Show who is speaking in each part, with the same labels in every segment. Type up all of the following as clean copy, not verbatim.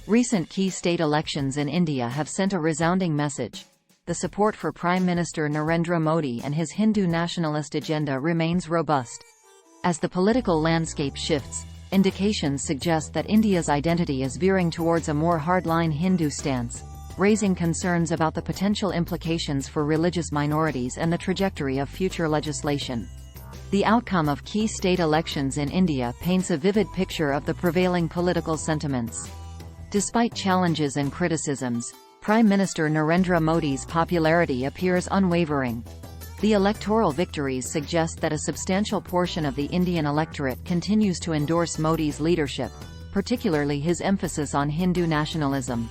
Speaker 1: Recent key state elections in India have sent a resounding message. The support for Prime Minister Narendra Modi and his Hindu nationalist agenda remains robust. As the political landscape shifts, indications suggest that India's identity is veering towards a more hardline Hindu stance, raising concerns about the potential implications for religious minorities and the trajectory of future legislation. The outcome of key state elections in India paints a vivid picture of the prevailing political sentiments. Despite challenges and criticisms, Prime Minister Narendra Modi's popularity appears unwavering. The electoral victories suggest that a substantial portion of the Indian electorate continues to endorse Modi's leadership, particularly his emphasis on Hindu nationalism.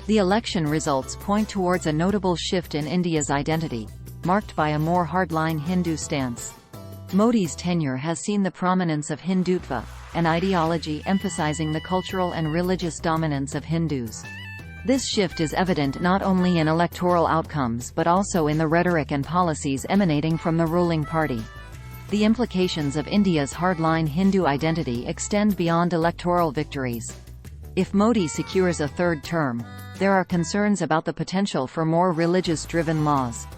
Speaker 1: The election results point towards a notable shift in India's identity, marked by a more hardline Hindu stance. Modi's tenure has seen the prominence of Hindutva, an ideology emphasizing the cultural and religious dominance of Hindus. This shift is evident not only in electoral outcomes but also in the rhetoric and policies emanating from the ruling party. The implications of India's hardline Hindu identity extend beyond electoral victories. If Modi secures a third term, there are concerns about the potential for more religious-driven laws.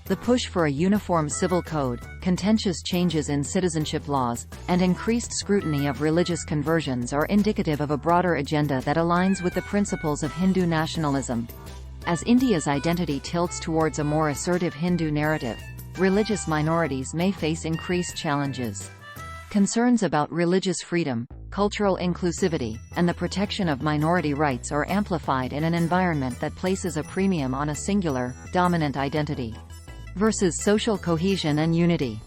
Speaker 1: The push for a uniform civil code, contentious changes in citizenship laws, and increased scrutiny of religious conversions are indicative of a broader agenda that aligns with the principles of Hindu nationalism. As India's identity tilts towards a more assertive Hindu narrative, religious minorities may face increased challenges. Concerns about religious freedom, cultural inclusivity, and the protection of minority rights are amplified in an environment that places a premium on a singular, dominant identity versus social cohesion and unity.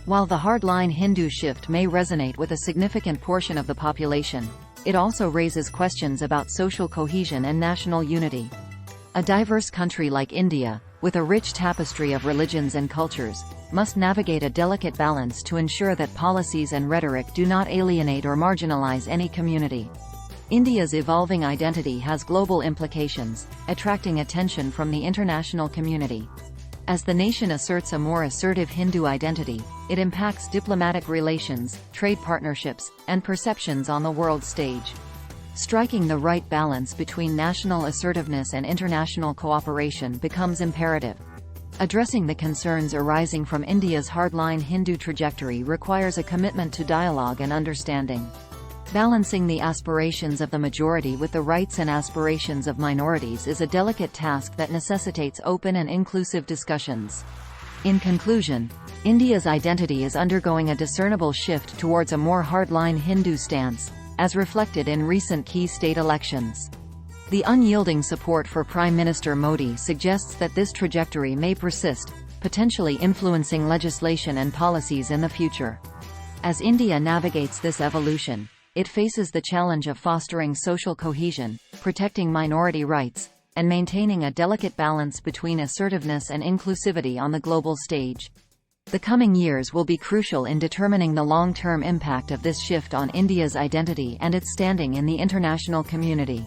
Speaker 1: While the hardline Hindu shift may resonate with a significant portion of the population, it also raises questions about social cohesion and national unity. A diverse country like India, with a rich tapestry of religions and cultures, must navigate a delicate balance to ensure that policies and rhetoric do not alienate or marginalize any community. India's evolving identity has global implications, attracting attention from the international community. As the nation asserts a more assertive Hindu identity, it impacts diplomatic relations, trade partnerships, and perceptions on the world stage. Striking the right balance between national assertiveness and international cooperation becomes imperative. Addressing the concerns arising from India's hardline Hindu trajectory requires a commitment to dialogue and understanding. Balancing the aspirations of the majority with the rights and aspirations of minorities is a delicate task that necessitates open and inclusive discussions. In conclusion, India's identity is undergoing a discernible shift towards a more hardline Hindu stance, as reflected in recent key state elections. The unyielding support for Prime Minister Modi suggests that this trajectory may persist, potentially influencing legislation and policies in the future. As India navigates this evolution, it faces the challenge of fostering social cohesion, protecting minority rights, and maintaining a delicate balance between assertiveness and inclusivity on the global stage. The coming years will be crucial in determining the long-term impact of this shift on India's identity and its standing in the international community.